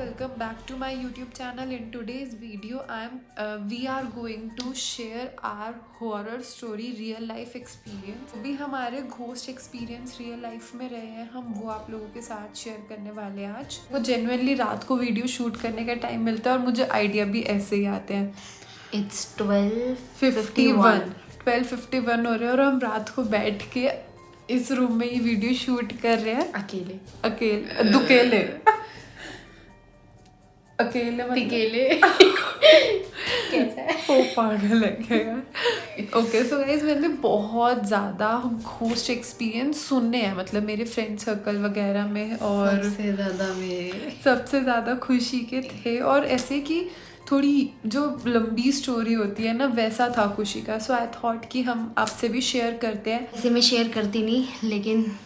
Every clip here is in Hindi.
welcome back to my YouTube channel. In today's video, we are going to share our horror story, real life experience. भी हमारे घोस्ट एक्सपीरियंस रियल लाइफ में रहे हैं, हम वो आप लोगों के साथ शेयर करने वाले हैं आज। वो जेन्युइनली रात को वीडियो शूट करने का टाइम मिलता है और मुझे आइडिया भी ऐसे ही आते हैं। It's 12:51 हो रहे हैं और हम रात को बैठ के इस रूम में ही वीडियो शूट कर रहे हैं अकेले कैसा है? वो पागल लगेगा। ओके सो गाइस, मैंने बहुत ज़्यादा हम घोस्ट एक्सपीरियंस सुनने हैं, मतलब मेरे फ्रेंड सर्कल वगैरह में, और सबसे ज़्यादा खुशी के थे। और ऐसे कि थोड़ी जो लंबी स्टोरी होती है ना, वैसा था खुशी का। सो आई थॉट कि हम आपसे भी शेयर करते हैं। ऐसे मैं शेयर करती नहीं, लेकिन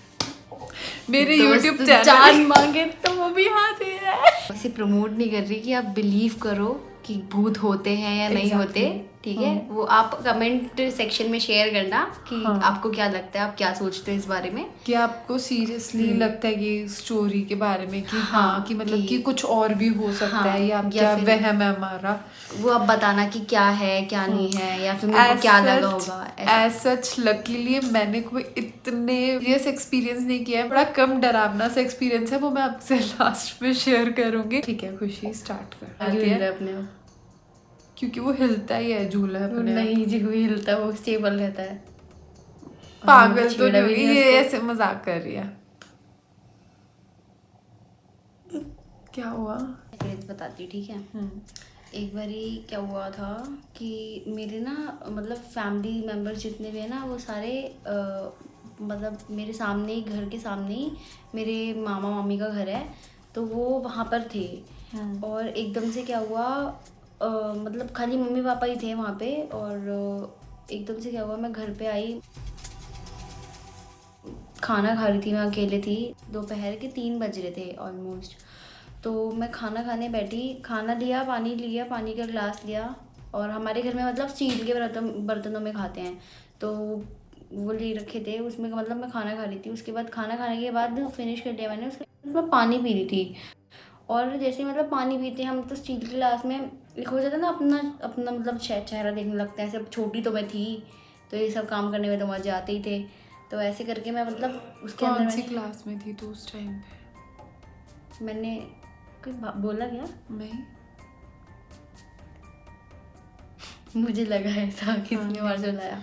मेरे YouTube चैनल जान मांगे तो वो भी हाथ दे रहा है। ऐसे प्रमोट नहीं कर रही कि आप बिलीव करो कि भूत होते हैं या नहीं होते, ठीक है? वो आप कमेंट सेक्शन में शेयर करना कि आपको क्या लगता है, आप क्या सोचते हो इस बारे में, कि आपको सीरियसली लगता है कि स्टोरी के बारे में कि हाँ कि मतलब कि कुछ और भी हो सकता है, या क्या वहम है हमारा। वो आप बताना कि क्या है क्या नहीं है, या फिर मुझे क्या लगा होगा। एज सच लकीली मैंने कोई इतने सीरियस एक्सपीरियंस नहीं किया है, बड़ा कम डरावना सा एक्सपीरियंस है, वो मैं आपसे लास्ट में शेयर करूंगी। ठीक है खुशी, स्टार्ट कर। अपने क्योंकि वो हिलता ही है झूला अपने। नहीं जी, कोई हिलता, वो स्टेबल रहता है। पागल तो नहीं, ये ऐसे मजाक कर रही है। क्या हुआ बताती, ठीक है? एक बारी क्या हुआ था कि मेरे ना मतलब फैमिली मेम्बर्स जितने भी हैं ना, वो सारे मतलब मेरे सामने ही, घर के सामने ही मेरे मामा मामी का घर है, तो वो वहाँ पर थे। और एकदम से क्या हुआ, मतलब खाली मम्मी पापा ही थे वहाँ पे, और एकदम से क्या हुआ, मैं घर पे आई, खाना खा रही थी, मैं अकेले थी, दोपहर के 3 बज रहे थे ऑलमोस्ट। तो मैं खाना खाने बैठी, खाना लिया, पानी का ग्लास लिया, और हमारे घर में मतलब स्टील के बर्तनों में खाते हैं, तो वो ले रखे थे उसमें, मतलब मैं खाना खा रही थी। उसके बाद खाना खाने के बाद फिनिश कर लिया मैंने, उसके बाद मैं पानी पी रही थी। और जैसे मतलब पानी पीते हम तो स्टील के गिलास में एक हो जाता ना अपना अपना मतलब चेहरा देखने लगता है। सब छोटी तो मैं थी, तो ये सब काम करने में तो मजे आते ही थे। तो ऐसे करके मैं मतलब उसके अंदर। कौन सी क्लास में थी तो उस टाइम पे? मैंने कोई बोला क्या? नहीं, मुझे लगा ऐसा किसने और सुनाया।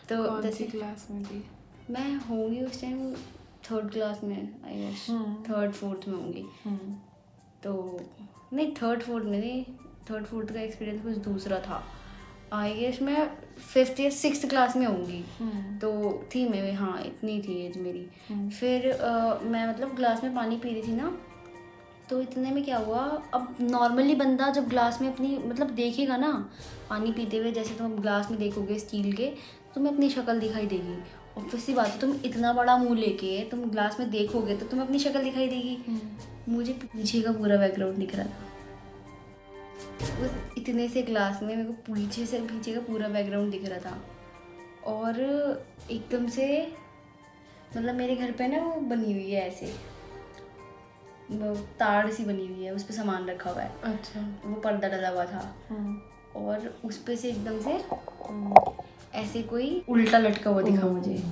तो कौन सी क्लास में थी? मैं होंगी उस टाइम 3rd क्लास में, आई गेस 3rd 4th में होंगी। तो नहीं, 3rd 4th में नहीं, 3rd 4th का एक्सपीरियंस कुछ दूसरा था। आई गेस मैं 5th या 6th क्लास में होंगी। तो थी मैं, हाँ इतनी थी एज मेरी। फिर मैं मतलब ग्लास में पानी पी रही थी ना, तो इतने में क्या हुआ, अब नॉर्मली बंदा जब ग्लास में अपनी मतलब देखेगा ना पानी पीते हुए, जैसे तुम ग्लास में देखोगे स्टील के, तुम्हें अपनी शक्ल दिखाई देगी। ऑब्वियसली बात है, तुम इतना बड़ा मुंह लेके तुम ग्लास में देखोगे तो तुम्हें अपनी शक्ल दिखाई देगी। मुझे पीछे का पूरा बैकग्राउंड दिख रहा था उस इतने से ग्लास में, मेरे को पीछे का पूरा बैकग्राउंड दिख रहा था। और एकदम से मतलब मेरे घर पे ना वो बनी हुई है ऐसे, तार सी बनी हुई है, उस पर सामान रखा हुआ है। अच्छा। वो पर्दा डला हुआ था, और उस पे से एकदम से ऐसे कोई उल्टा लटका हुआ दिखा मुझे।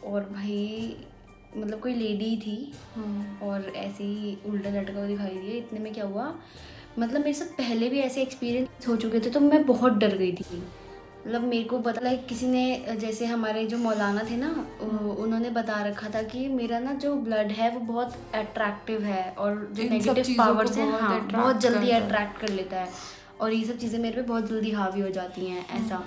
और भाई मतलब कोई लेडी थी, और ऐसे ही उल्टा लटका हुआ दिखाई दिया। इतने में क्या हुआ, मतलब मेरे साथ पहले भी ऐसे एक्सपीरियंस हो चुके थे, तो मैं बहुत डर गई थी। मतलब मेरे को पता लाइक किसी ने, जैसे हमारे जो मौलाना थे ना, उन्होंने बता रखा था कि मेरा ना जो ब्लड है वो बहुत अट्रैक्टिव है, और जो नेगेटिव पावर्स हैं बहुत जल्दी अट्रैक्ट कर लेता है, और ये सब चीज़ें मेरे पे बहुत जल्दी हावी हो जाती हैं ऐसा।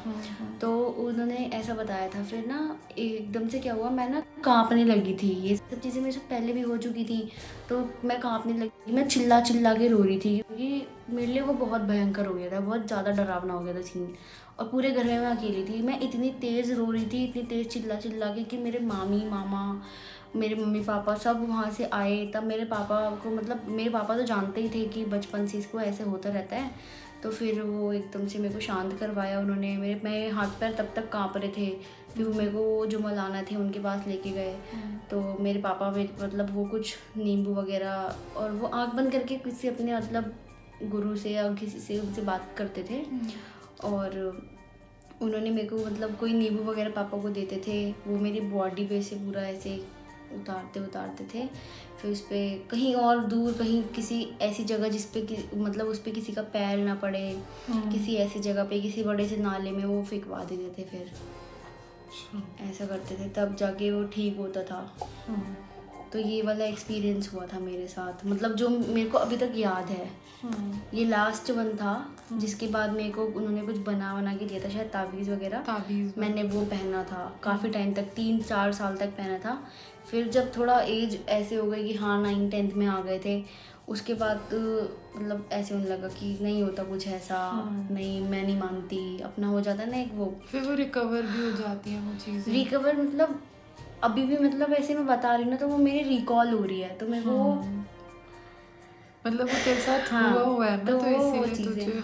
तो उन्होंने ऐसा बताया था। फिर ना एकदम से क्या हुआ, मैं ना कांपने लगी थी। ये सब चीज़ें मेरे से पहले भी हो चुकी थी, तो मैं कांपने लगी, मैं चिल्ला के रो रही थी, क्योंकि मेरे लिए वो बहुत भयंकर हो गया था, बहुत ज़्यादा डरावना हो गया था सीन। और पूरे घर में मैं अकेली थी, मैं इतनी तेज़ रो रही थी, इतनी तेज़ चिल्ला के कि मेरे मामी मामा, मेरे मम्मी पापा सब वहाँ से आए। तब मेरे पापा को, मतलब मेरे पापा तो जानते ही थे कि बचपन से इसको ऐसे होता रहता है, तो फिर वो एकदम से मेरे को शांत करवाया उन्होंने। मेरे हाथ पैर तब तक काँप रहे थे, फिर वो मेरे को जो मौलाना थे उनके पास लेके गए। तो मेरे पापा मतलब वो कुछ नींबू वगैरह, और वो आँख बंद करके किसी अपने मतलब गुरु से या किसी से उनसे बात करते थे। और उन्होंने मेरे को मतलब कोई नींबू वगैरह पापा को देते थे, वो मेरी बॉडी पे से पूरा ऐसे उतारते थे। फिर उस पर कहीं और दूर, कहीं किसी ऐसी जगह जिस पे मतलब उस पर किसी का पैर ना पड़े, किसी ऐसी जगह पे किसी बड़े से नाले में वो फेंकवा देते थे। फिर ऐसा करते थे, तब जाके वो ठीक होता था। तो ये वाला एक्सपीरियंस हुआ था मेरे साथ, मतलब जो मेरे को अभी तक याद है। ये लास्ट वन था, जिसके बाद मेरे को उन्होंने कुछ बना के दिया था, शायद ताबीज़ वगैरह। मैंने वो पहना था काफ़ी टाइम तक, 3-4 साल तक पहना था। फिर जब थोड़ा एज ऐसे हो गई कि हाँ 9th-10th में आ गए थे, उसके बाद मतलब ऐसे होने लगा कि नहीं होता कुछ ऐसा, नहीं मैं नहीं मानती, अपना हो जाता ना एक वो। फिर वो रिकवर भी हो जाती है वो चीज़। रिकवर मतलब अभी भी मतलब ऐसे मैं बता रही हूँ ना, तो वो मेरी रिकॉल हो रही है, तो मेरे को मतलब वो तेरे साथ हुआ है ना, तो इसीलिए तुझे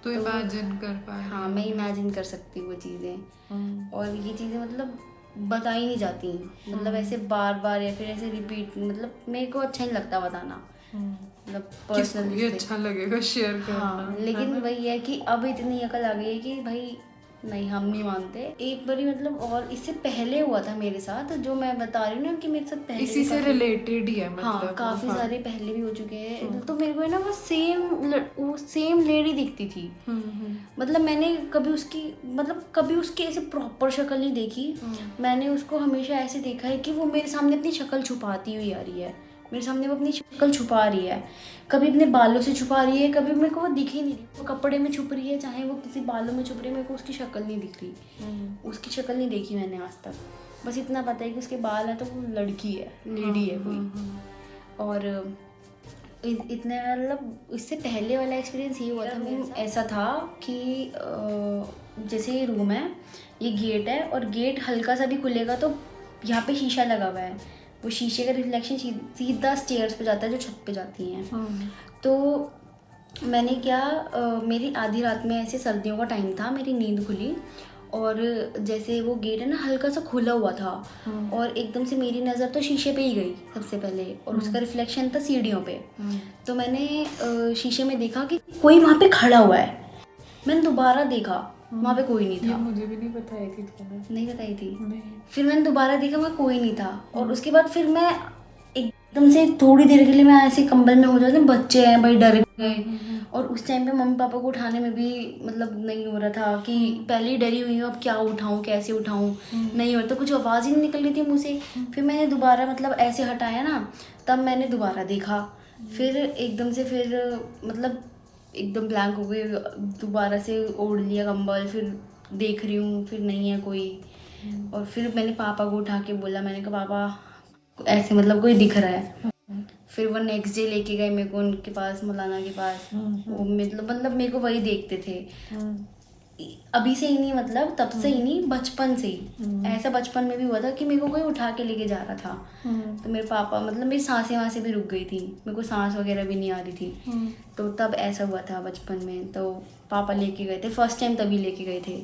तो इमेजिन कर पा रही। हाँ, मैं इमेजिन कर सकती हूँ वो चीज़ें। और ये चीज़ें मतलब बताई नहीं जाती, मतलब ऐसे बार बार या फिर ऐसे रिपीट, मतलब मेरे को अच्छा नहीं लगता बताना, मतलब पर्सनली अच्छा लगेगा शेयर करना। हाँ, लेकिन वही है कि अब इतनी अकल आ गई है कि भाई नहीं, हम नहीं मानते। एक बारी मतलब, और इससे पहले हुआ था मेरे साथ, जो मैं बता रही हूँ ना कि मेरे साथ पहले इसी से रिलेटेड ही है मतलब। हाँ, काफ़ी सारे पहले भी हो चुके हैं। तो मेरे को है ना वो सेम लेडी दिखती थी। मतलब मैंने कभी उसकी ऐसे प्रॉपर शक्ल नहीं देखी। मैंने उसको हमेशा ऐसे देखा है कि वो मेरे सामने अपनी शक्ल छुपाती हुई आ रही है, मेरे सामने वो अपनी शक्ल छुपा रही है, कभी अपने बालों से छुपा रही है, कभी मेरे को वो दिख ही नहीं रही, वो कपड़े में छुप रही है, चाहे वो किसी बालों में छुप रही है, मेरे को उसकी शक्ल नहीं दिख रही। उसकी शक्ल नहीं देखी मैंने आज तक, बस इतना पता है कि उसके बाल हैं, तो वो लड़की है, लेडी है कोई। और इतने मतलब इससे पहले वाला एक्सपीरियंस ये हुआ था मेरे साथ। ऐसा था कि जैसे ये रूम है, ये गेट है, और गेट हल्का सा भी खुलेगा तो यहाँ पे शीशा लगा हुआ है, वो शीशे का रिफ्लेक्शन सीधा स्टेयर्स पे जाता है जो छत पे जाती हैं। तो मैंने क्या मेरी आधी रात में ऐसे सर्दियों का टाइम था, मेरी नींद खुली, और जैसे वो गेट है ना हल्का सा खुला हुआ था, और एकदम से मेरी नज़र तो शीशे पे ही गई सबसे पहले, और उसका रिफ्लेक्शन था सीढ़ियों पे। तो मैंने शीशे में देखा कि कोई वहाँ पे खड़ा हुआ है। मैंने दोबारा देखा, वहाँ पे कोई नहीं था। ये मुझे भी नहीं बताई थी तूने। नहीं बताई थी? नहीं। फिर मैंने दोबारा देखा, वहाँ कोई नहीं था। और उसके बाद फिर मैं एकदम से थोड़ी देर के लिए मैं ऐसे कंबल में हो जाती, बच्चे हैं भाई, डर गए। और उस टाइम पे मम्मी पापा को उठाने में भी मतलब नहीं हो रहा था, कि पहले ही डरी हुई हूँ, अब क्या उठाऊँ, कैसे उठाऊँ, नहीं हो रहा, तो कुछ आवाज़ ही नहीं निकल रही थी मुँह से। फिर मैंने दोबारा मतलब ऐसे हटाया ना, तब मैंने दोबारा देखा। फिर एकदम से फिर मतलब एकदम ब्लैंक हो गई, दोबारा से ओढ़ लिया कंबल, फिर देख रही हूँ, फिर नहीं है कोई। और फिर मैंने पापा को उठा के बोला, मैंने कहा पापा ऐसे मतलब कोई दिख रहा है। फिर वो नेक्स्ट डे लेके गए मेरे को उनके पास, मौलाना के पास। वो मतलब मेरे को वही देखते थे, अभी से ही नहीं, मतलब तब से ही नहीं, बचपन से ही। ऐसा बचपन में भी हुआ था कि मेरे को कोई उठा के लेके जा रहा था। तो मेरे पापा मतलब मेरी सांसें वासें भी रुक गई थी, मेरे को सांस वगैरह भी नहीं आ रही थी। तो तब ऐसा हुआ था बचपन में, तो पापा लेके गए थे फर्स्ट टाइम, तभी लेके गए थे।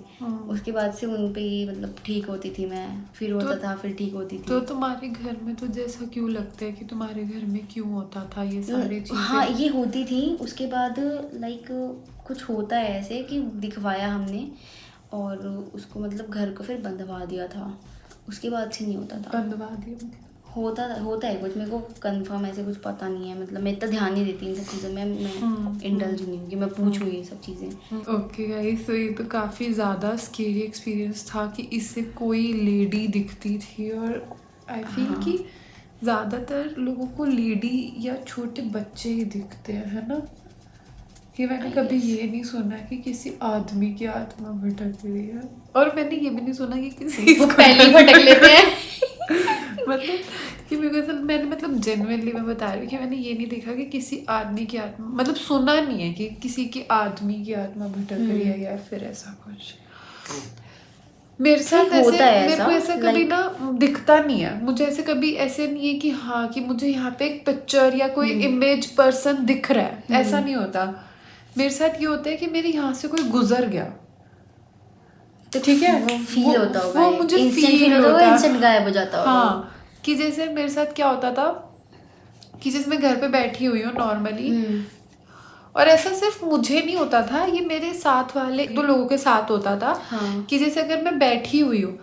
उसके बाद से उन पे ही मतलब ठीक होती थी मैं, फिर होता था, फिर ठीक होती थी। तो तुम्हारे घर में तुझे ऐसा क्यों लगता है कि तुम्हारे घर में क्यों होता था ये सारी चीजें? हाँ, ये होती थी। उसके बाद लाइक कुछ होता है ऐसे कि दिखवाया हमने, और उसको मतलब घर को फिर बंधवा दिया था। उसके बाद से नहीं होता था। बंधवा दिया? होता है कुछ, मेरे को कंफर्म ऐसे कुछ पता नहीं है, मतलब मैं इतना ध्यान नहीं देती इन सब चीज़ों में, मैं इंडल्ज नहीं हूँ कि मैं पूछूँ ये सब चीज़ें। ओके गाइस, तो ये तो काफ़ी ज़्यादा स्केरी एक्सपीरियंस था कि इससे कोई लेडी दिखती थी। और आई फील कि ज़्यादातर लोगों को लेडी या छोटे बच्चे ही दिखते हैं, है ना? कि मैंने कभी ये नहीं सुना कि किसी आदमी की आत्मा भटक रही है, और मैंने ये भी नहीं सुना कि किसी को पहले ही भटक लेते हैं। मतलब कि मैंने मतलब जेन्युइनली मैं बता रही हूँ कि मैंने ये नहीं देखा कि किसी आदमी की आत्मा, मतलब सुना नहीं है कि किसी की आदमी की आत्मा भटक रही है या फिर ऐसा कुछ। मेरे साथ ऐसे मेरे को ऐसा कभी ना दिखता नहीं है, मुझे ऐसे कभी ऐसे नहीं है कि हाँ कि मुझे यहाँ पे एक पिक्चर या कोई इमेज पर्सन दिख रहा है, ऐसा नहीं होता। मेरे साथ ये होता है कि मेरे यहाँ से कोई गुजर गया, तो ठीक है, वो फील होता होगा, वो मुझे फील होता होगा, इंस्टेंट गायब हो जाता होगा। हाँ, कि जैसे मेरे साथ क्या होता था कि जैसे मैं घर पे बैठी हुई हूँ नॉर्मली, और ऐसा सिर्फ मुझे नहीं होता था, ये मेरे साथ वाले 2 लोगों के साथ होता था। हाँ। कि जैसे अगर मैं बैठी हुई हूँ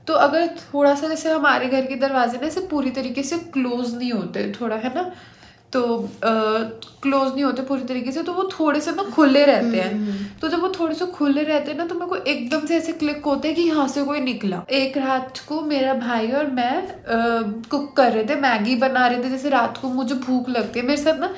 तो अगर थोड़ा सा, जैसे हमारे घर के दरवाजे ना ऐसे पूरी तरीके से क्लोज नहीं होते, थोड़ा है ना, तो क्लोज नहीं होते पूरी तरीके से, तो वो थोड़े से ना खुले रहते हैं। तो जब वो थोड़े से खुले रहते हैं ना, तो मेरे को एकदम से ऐसे क्लिक होते हैं कि यहाँ से कोई निकला। एक रात को मेरा भाई और मैं कुक कर रहे थे, मैगी बना रहे थे। जैसे रात को मुझे भूख लगती है मेरे साथ ना,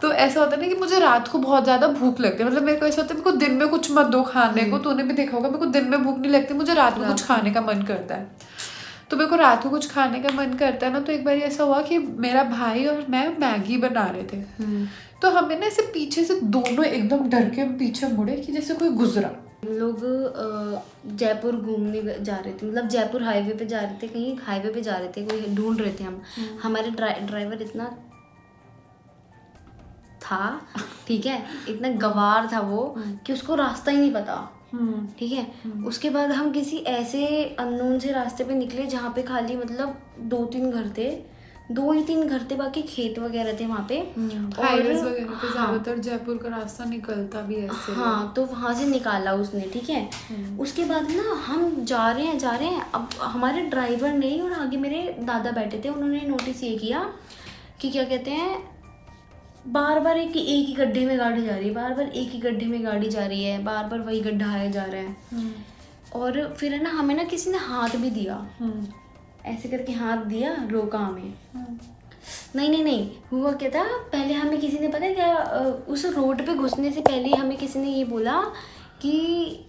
तो ऐसा होता है ना कि मुझे रात को बहुत ज्यादा भूख लगती है। मतलब मेरे को ऐसा होता है मेरे को दिन में कुछ मत दो खाने को, तूने भी देखा होगा, मेरे को दिन में भूख नहीं लगती, मुझे रात को कुछ खाने का मन करता है। तो मेरे को रात को कुछ खाने का मन करता है ना, तो एक बार ऐसा हुआ कि मेरा भाई और मैं मैगी बना रहे थे। तो हमें ना ऐसे पीछे से दोनों एकदम डर के पीछे मुड़े कि जैसे कोई गुजरा। हम लोग जयपुर घूमने जा रहे थे, मतलब जयपुर हाईवे पे जा रहे थे, कहीं हाईवे पे जा रहे थे, कोई ढूंढ रहे थे हम। हमारे ड्राइवर इतना था, ठीक है, इतना गवार था वो कि उसको रास्ता ही नहीं पता, ठीक है। उसके बाद हम किसी ऐसे अननोन से रास्ते पे निकले जहाँ पे खाली मतलब 2-3 घर थे, 2 ही 3 घर थे, बाकी खेत वगैरह थे वहाँ पे। हाईवेज वगैरह पे ज्यादातर जयपुर का रास्ता निकलता भी ऐसे। हाँ, तो वहाँ से निकाला उसने, ठीक है। उसके बाद ना हम जा रहे हैं, अब हमारे ड्राइवर ने और आगे मेरे दादा बैठे थे, उन्होंने नोटिस ये किया कि क्या कहते हैं, बार बार एक ही गड्ढे में गाड़ी जा रही है, बार बार एक ही गड्ढे में गाड़ी जा रही है, बार बार वही गड्ढा आया जा रहा है। और फिर है ना, हमें ना किसी ने हाथ भी दिया, ऐसे करके हाथ दिया, रोका हमें। नहीं, हुआ क्या था, पहले हमें किसी ने, पता है क्या, उस रोड पे घुसने से पहले हमें किसी ने ये बोला कि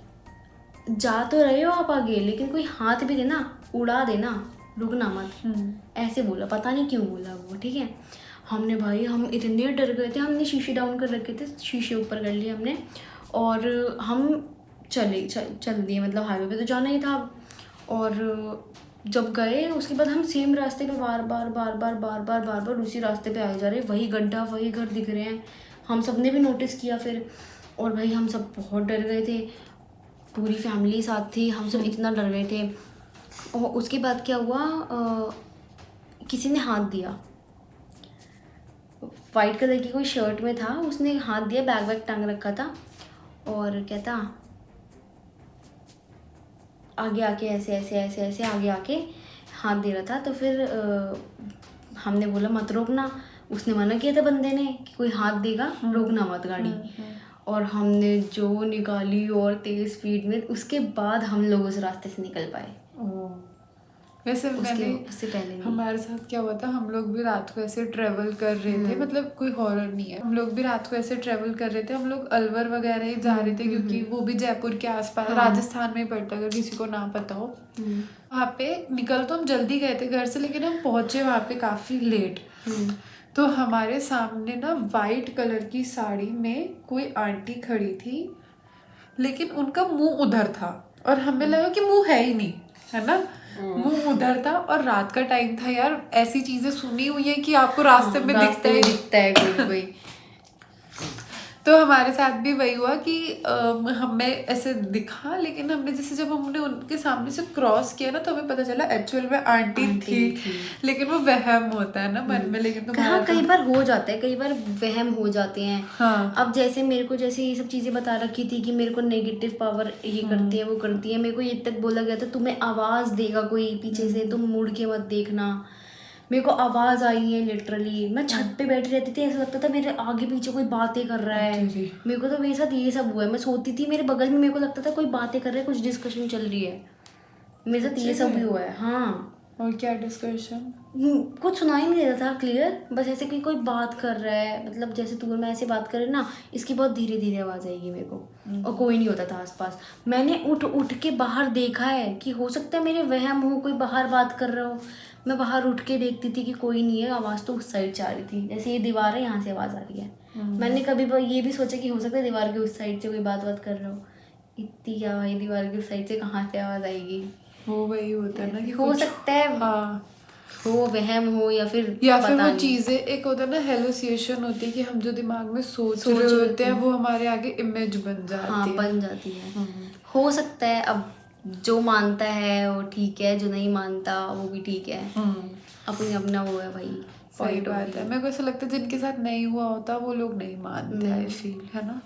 जा तो रहे हो आप आगे, लेकिन कोई हाथ भी देना, उड़ा देना, रुकना मत, ऐसे बोला। पता नहीं क्यों बोला वो, ठीक है। हमने भाई, हम इतने डर गए थे, हमने शीशे डाउन कर रखे थे, शीशे ऊपर कर लिए हमने, और हम चल दिए, मतलब हाईवे पे तो जाना ही था। और जब गए उसके बाद हम सेम रास्ते पे बार बार उसी रास्ते पे आए जा रहे, वही गड्ढा, वही घर दिख रहे हैं। हम सब ने भी नोटिस किया फिर, और भाई हम सब बहुत डर गए थे, पूरी फैमिली साथ थी, हम सब इतना डर गए थे। और उसके बाद क्या हुआ, किसी ने हाथ दिया, वाइट कलर की कोई शर्ट में था, उसने हाथ दिया, बैग वैग टांग रखा था, और कहता आगे आके ऐसे आगे आके हाथ दे रहा था। तो फिर हमने बोला मत रोकना, उसने मना किया था बंदे ने कि कोई हाथ देगा रोकना मत गाड़ी। और हमने जो निकाली और तेज स्पीड में, उसके बाद हम लोग उस रास्ते से निकल पाए। वैसे उससे पहले हमारे साथ क्या हुआ था, हम लोग भी रात को ऐसे ट्रेवल कर रहे थे, मतलब कोई हॉरर नहीं है, हम लोग भी रात को ऐसे ट्रेवल कर रहे थे। हम लोग अलवर वगैरह ही जा रहे थे, क्योंकि वो भी जयपुर के आसपास, राजस्थान में ही पड़ता है, अगर किसी को ना पता हो। वहाँ पे निकल तो हम जल्दी गए थे घर से, लेकिन हम पहुंचे वहाँ पे काफी लेट। तो हमारे सामने ना वाइट कलर की साड़ी में कोई आंटी खड़ी थी, लेकिन उनका मुंह उधर था, और हमें लगा कि मुंह है ही नहीं, है ना, मुंह उधर था। और रात का टाइम था यार, ऐसी चीजें सुनी हुई है कि आपको रास्ते में दिखता है कोई। तो हमारे साथ भी वही हुआ कि हमें ऐसे दिखा, लेकिन हमने जैसे जब हमने उनके सामने से क्रॉस किया ना, तो हमें पता चला एक्चुअल में आंटी थी। लेकिन वो वहम होता है ना मन में, लेकिन हाँ, कई बार हो जाता है, कई बार वहम हो जाते हैं। हाँ। अब जैसे मेरे को जैसे ये सब चीजें बता रखी थी कि मेरे को नेगेटिव पावर ये करती है, वो करती है। मेरे को ये तक बोला गया था तुम्हें आवाज देगा कोई पीछे से, तुम मुड़ के मत देखना। मेरे को आवाज आई है लिटरली, मैं छत पे बैठी रहती थी, ऐसा लगता था मेरे आगे पीछे कोई बातें कर रहा है। मेरे को तो मेरे साथ ये सब हुआ है, मैं सोती थी, मेरे बगल में मेरे को लगता था कोई बातें कर रहा है, कुछ डिस्कशन चल रही है, मेरे साथ ये सब भी हुआ है। हाँ। और क्या डिस्कशन? कुछ सुनाई नहीं देता था क्लियर, बस ऐसे कि कोई बात कर रहा है, मतलब जैसे तू और मैं ऐसे बात करें ना, इसकी बहुत धीरे धीरे आवाज़ आएगी मेरे को, और कोई नहीं होता था आसपास। मैंने उठ के बाहर देखा है कि हो सकता है मेरे वहम हो, कोई बाहर बात कर रहा हो। मैं बाहर उठ के देखती थी कि कोई नहीं है, आवाज़ तो उस साइड से आ रही थी, जैसे ये दीवार है यहाँ से आवाज़ आ रही है। मैंने कभी ये भी सोचा कि हो सकता है दीवार के उस साइड से कोई बात कर रहा हो। इतनी क्या भाई, दीवार के उस साइड से कहाँ से आवाज़ आएगी? वो वही होता है ना कि हो सकता है हो वहम हो, या फिर वो चीजें, एक होता है ना हेलुसिनेशन होती है कि हम जो दिमाग में सोच रहे होते हैं वो हमारे आगे इमेज बन जाती है। बन जाती है। हो सकता है, अब जो मानता है वो ठीक है, जो नहीं मानता वो भी ठीक है, अपनी अपना वो है भाई। सही बात है। मेरे को ऐसा लगता है जिनके साथ नहीं हुआ होता वो लोग नहीं मानते, आई फील, है ना।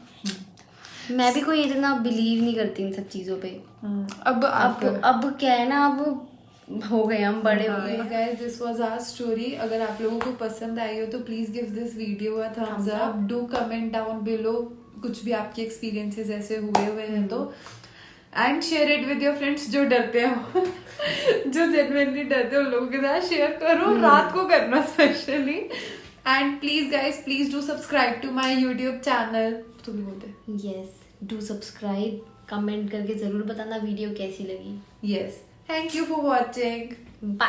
मैं भी कोई इतना बिलीव नहीं करती इन सब चीज़ों पे। अब क्या है ना, अब हो गए, हम बड़े हो गए। Guys, this was our story. अगर आप लोगों को पसंद आई हो तो please give this video a thumbs up. Do comment down below कुछ भी आपके एक्सपीरियंसेस ऐसे हुए हैं तो, and share it with your friends जो डरते हो जो जेन्युइनली डरते हो, उन लोगों के साथ शेयर करो, रात को करना specially. And please guys, please do subscribe to my YouTube channel. तो भी बोलते यस, डू सब्सक्राइब, कमेंट करके जरूर बताना वीडियो कैसी लगी। Yes, thank you for watching, bye.